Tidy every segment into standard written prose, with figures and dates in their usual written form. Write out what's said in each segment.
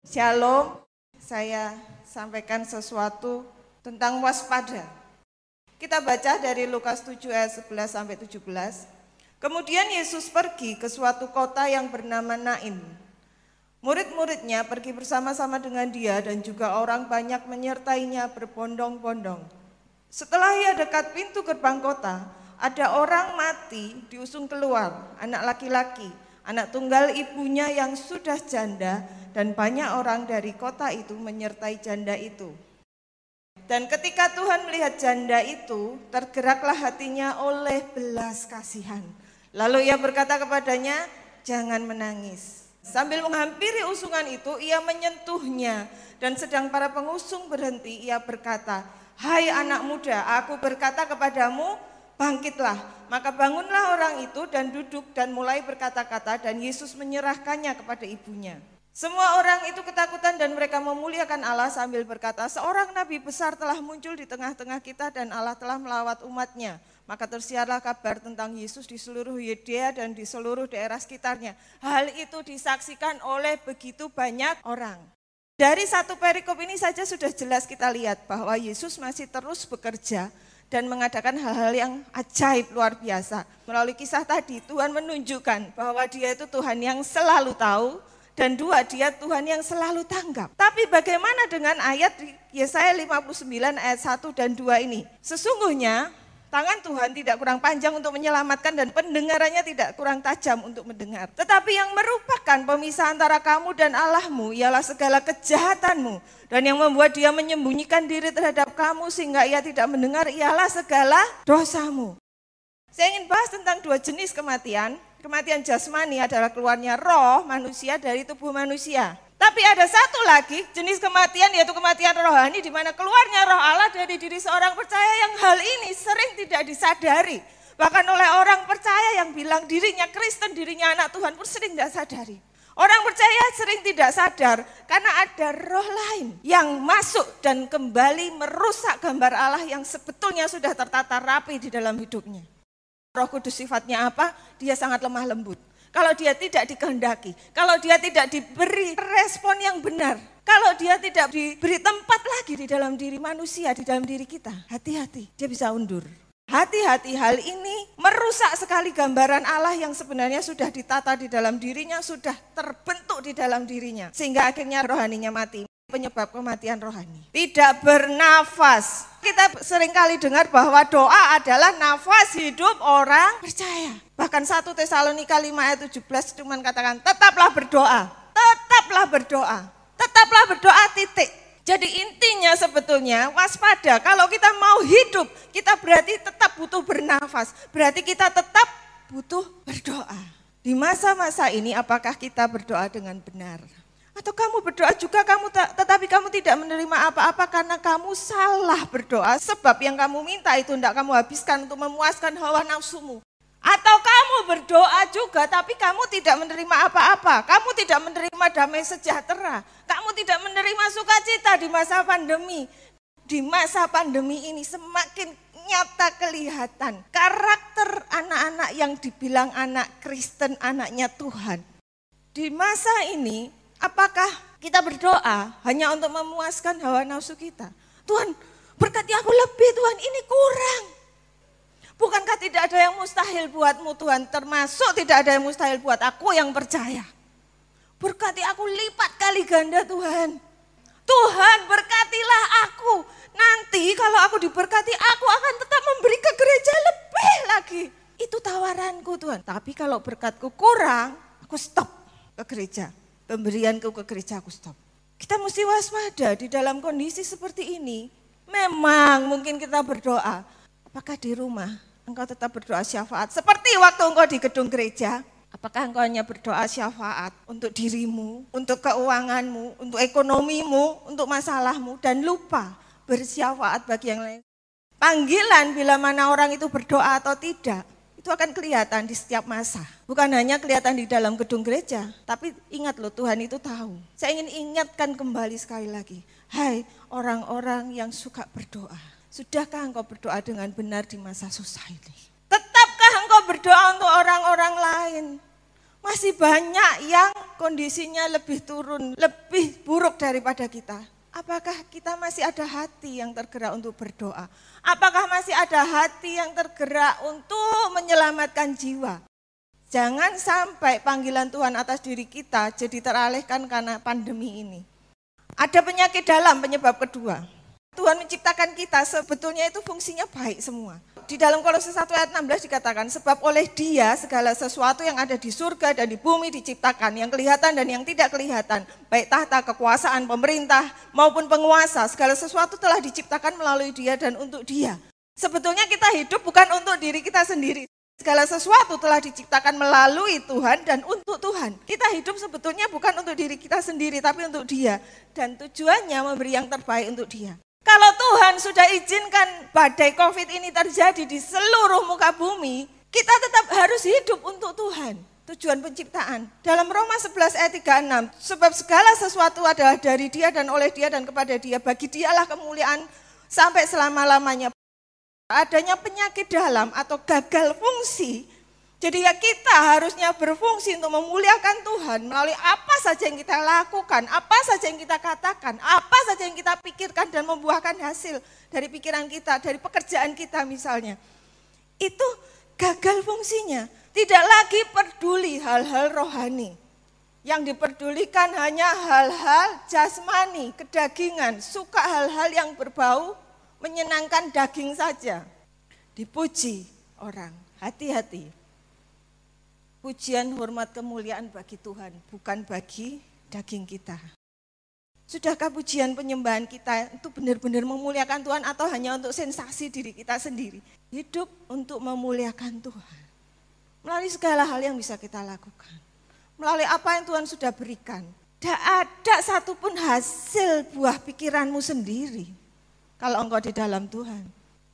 Shalom, saya sampaikan sesuatu tentang waspada. Kita baca dari Lukas 7 ayat 11 sampai 17. Kemudian Yesus pergi ke suatu kota yang bernama Nain. Murid-muridnya pergi bersama-sama dengan dia dan juga orang banyak menyertainya berbondong-bondong. Setelah ia dekat pintu gerbang kota, ada orang mati diusung keluar, anak laki-laki, anak tunggal ibunya yang sudah janda, dan banyak orang dari kota itu menyertai janda itu. Dan ketika Tuhan melihat janda itu, tergeraklah hatinya oleh belas kasihan. Lalu ia berkata kepadanya, jangan menangis. Sambil menghampiri usungan itu, ia menyentuhnya. Dan sedang para pengusung berhenti, ia berkata, hai anak muda, aku berkata kepadamu, bangkitlah. Maka bangunlah orang itu dan duduk dan mulai berkata-kata, dan Yesus menyerahkannya kepada ibunya. Semua orang itu ketakutan dan mereka memuliakan Allah sambil berkata, seorang nabi besar telah muncul di tengah-tengah kita dan Allah telah melawat umatnya. Maka tersiarlah kabar tentang Yesus di seluruh Yudea dan di seluruh daerah sekitarnya. Hal itu disaksikan oleh begitu banyak orang. Dari satu perikop ini saja sudah jelas kita lihat bahwa Yesus masih terus bekerja dan mengadakan hal-hal yang ajaib luar biasa. Melalui kisah tadi Tuhan menunjukkan bahwa dia itu Tuhan yang selalu tahu. Dan dua, dia Tuhan yang selalu tanggap. Tapi bagaimana dengan ayat Yesaya 59 ayat 1 dan 2 ini? Sesungguhnya tangan Tuhan tidak kurang panjang untuk menyelamatkan dan pendengarannya tidak kurang tajam untuk mendengar. Tetapi yang merupakan pemisah antara kamu dan Allahmu ialah segala kejahatanmu. Dan yang membuat dia menyembunyikan diri terhadap kamu sehingga ia tidak mendengar ialah segala dosamu. Saya ingin bahas tentang dua jenis kematian. Kematian jasmani adalah keluarnya roh manusia dari tubuh manusia. Tapi ada satu lagi jenis kematian, yaitu kematian rohani, di mana keluarnya roh Allah dari diri seorang percaya yang hal ini sering tidak disadari. Bahkan oleh orang percaya yang bilang dirinya Kristen, dirinya anak Tuhan pun sering tidak sadari. Orang percaya sering tidak sadar karena ada roh lain yang masuk dan kembali merusak gambar Allah yang sebetulnya sudah tertata rapi di dalam hidupnya. Roh Kudus sifatnya apa? Dia sangat lemah lembut. Kalau dia tidak dikehendaki, kalau dia tidak diberi respon yang benar, kalau dia tidak diberi tempat lagi di dalam diri manusia, di dalam diri kita, hati-hati, dia bisa undur. Hati-hati, hal ini merusak sekali gambaran Allah yang sebenarnya sudah ditata di dalam dirinya, sudah terbentuk di dalam dirinya. Sehingga akhirnya rohaninya mati. Penyebab kematian rohani. Tidak bernafas. Kita seringkali dengar bahwa doa adalah nafas hidup orang percaya. Bahkan 1 Tesalonika 5 ayat 17 cuman katakan tetaplah berdoa. Tetaplah berdoa. Tetaplah berdoa titik. Jadi intinya sebetulnya waspada. Kalau kita mau hidup, kita berarti tetap butuh bernafas. Berarti kita tetap butuh berdoa. Di masa-masa ini apakah kita berdoa dengan benar? Atau kamu berdoa juga tetapi kamu tidak menerima apa-apa karena kamu salah berdoa. Sebab yang kamu minta itu tidak kamu habiskan untuk memuaskan hawa nafsumu. Atau kamu berdoa juga tapi kamu tidak menerima apa-apa. Kamu tidak menerima damai sejahtera. Kamu tidak menerima sukacita di masa pandemi. Di masa pandemi ini semakin nyata kelihatan karakter anak-anak yang dibilang anak Kristen, anaknya Tuhan. Di masa ini apakah kita berdoa hanya untuk memuaskan hawa nafsu kita? Tuhan, berkati aku lebih Tuhan, ini kurang. Bukankah tidak ada yang mustahil buatmu Tuhan? Termasuk tidak ada yang mustahil buat aku yang percaya. Berkati aku lipat kali ganda Tuhan. Tuhan berkatilah aku. Nanti kalau aku diberkati aku akan tetap memberi ke gereja lebih lagi. Itu tawaranku Tuhan. Tapi kalau berkatku kurang, aku stop ke gereja. Pemberianku ke gereja aku stop. Kita mesti waspada di dalam kondisi seperti ini. Memang mungkin kita berdoa. Apakah di rumah engkau tetap berdoa syafaat? Seperti waktu engkau di gedung gereja. Apakah engkau hanya berdoa syafaat untuk dirimu, untuk keuanganmu, untuk ekonomimu, untuk masalahmu. Dan lupa bersyafaat bagi yang lain. Panggilan bila mana orang itu berdoa atau tidak. Itu akan kelihatan di setiap masa. Bukan hanya kelihatan di dalam gedung gereja. Tapi ingat loh, Tuhan itu tahu. Saya ingin ingatkan kembali sekali lagi. Hai orang-orang yang suka berdoa. Sudahkah engkau berdoa dengan benar di masa susah ini? Tetapkah engkau berdoa untuk orang-orang lain? Masih banyak yang kondisinya lebih turun, lebih buruk daripada kita. Apakah kita masih ada hati yang tergerak untuk berdoa? Apakah masih ada hati yang tergerak untuk menyelamatkan jiwa? Jangan sampai panggilan Tuhan atas diri kita jadi teralihkan karena pandemi ini. Ada penyakit dalam penyebab kedua. Tuhan menciptakan kita, sebetulnya itu fungsinya baik semua. Di dalam Kolose 1 ayat 16 dikatakan, sebab oleh Dia segala sesuatu yang ada di surga dan di bumi diciptakan, yang kelihatan dan yang tidak kelihatan, baik tahta, kekuasaan, pemerintah maupun penguasa, segala sesuatu telah diciptakan melalui Dia dan untuk Dia. Sebetulnya kita hidup bukan untuk diri kita sendiri. Segala sesuatu telah diciptakan melalui Tuhan dan untuk Tuhan. Kita hidup sebetulnya bukan untuk diri kita sendiri, tapi untuk Dia. Dan tujuannya memberi yang terbaik untuk Dia. Kalau Tuhan sudah izinkan badai COVID ini terjadi di seluruh muka bumi, kita tetap harus hidup untuk Tuhan. Tujuan penciptaan. Dalam Roma 11 ayat 36, sebab segala sesuatu adalah dari Dia dan oleh Dia dan kepada Dia. Bagi Dialah kemuliaan sampai selama-lamanya. Adanya penyakit dalam atau gagal fungsi, jadi ya kita harusnya berfungsi untuk memuliakan Tuhan melalui apa saja yang kita lakukan, apa saja yang kita katakan, apa saja yang kita pikirkan dan membuahkan hasil dari pikiran kita, dari pekerjaan kita misalnya. Itu gagal fungsinya, tidak lagi peduli hal-hal rohani. Yang diperdulikan hanya hal-hal jasmani, kedagingan, suka hal-hal yang berbau menyenangkan daging saja. Dipuji orang, hati-hati. Pujian, hormat, kemuliaan bagi Tuhan, bukan bagi daging kita. Sudahkah pujian penyembahan kita itu benar-benar memuliakan Tuhan atau hanya untuk sensasi diri kita sendiri? Hidup untuk memuliakan Tuhan. Melalui segala hal yang bisa kita lakukan. Melalui apa yang Tuhan sudah berikan. Tidak ada satupun hasil buah pikiranmu sendiri. Kalau engkau di dalam Tuhan,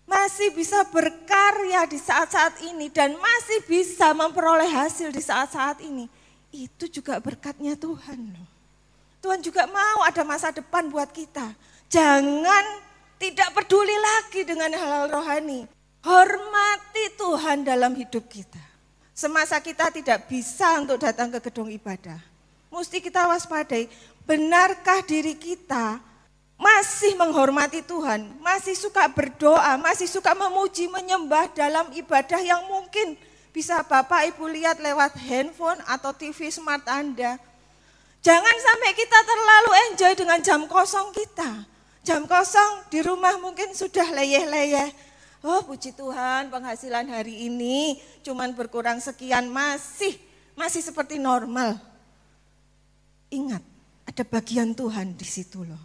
masih bisa berkarya di saat-saat ini dan masih bisa memperoleh hasil di saat-saat ini. Itu juga berkatnya Tuhan loh. Tuhan juga mau ada masa depan buat kita. Jangan tidak peduli lagi dengan hal-hal rohani. Hormati Tuhan dalam hidup kita. Semasa kita tidak bisa untuk datang ke gedung ibadah, mesti kita waspadai, benarkah diri kita masih menghormati Tuhan, masih suka berdoa, masih suka memuji, menyembah dalam ibadah yang mungkin bisa Bapak Ibu lihat lewat handphone atau TV smart Anda. Jangan sampai kita terlalu enjoy dengan jam kosong kita. Jam kosong di rumah mungkin sudah leyeh-leyeh. Oh puji Tuhan, penghasilan hari ini cuman berkurang sekian, masih seperti normal. Ingat, ada bagian Tuhan di situ loh.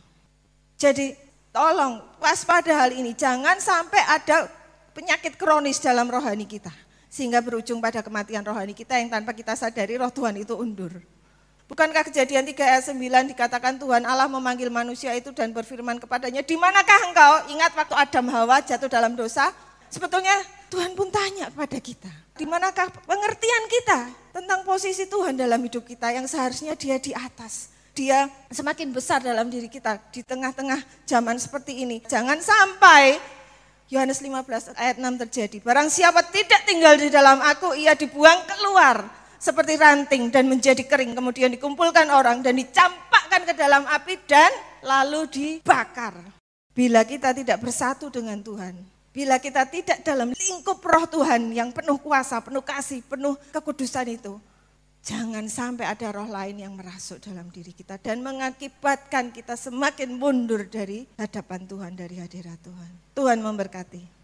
Jadi tolong waspada hal ini, jangan sampai ada penyakit kronis dalam rohani kita. Sehingga berujung pada kematian rohani kita yang tanpa kita sadari roh Tuhan itu undur. Bukankah Kejadian 3 ayat 9 dikatakan Tuhan Allah memanggil manusia itu dan berfirman kepadanya, di manakah engkau? Ingat waktu Adam Hawa jatuh dalam dosa, sebetulnya Tuhan pun tanya kepada kita, di manakah pengertian kita tentang posisi Tuhan dalam hidup kita yang seharusnya Dia di atas. Dia semakin besar dalam diri kita di tengah-tengah zaman seperti ini. Jangan sampai Yohanes 15 ayat 6 terjadi. Barang siapa tidak tinggal di dalam aku, ia dibuang keluar seperti ranting dan menjadi kering. Kemudian dikumpulkan orang dan dicampakkan ke dalam api dan lalu dibakar. Bila kita tidak bersatu dengan Tuhan, bila kita tidak dalam lingkup roh Tuhan yang penuh kuasa, penuh kasih, penuh kekudusan itu, jangan sampai ada roh lain yang merasuk dalam diri kita dan mengakibatkan kita semakin mundur dari hadapan Tuhan, dari hadirat Tuhan. Tuhan memberkati.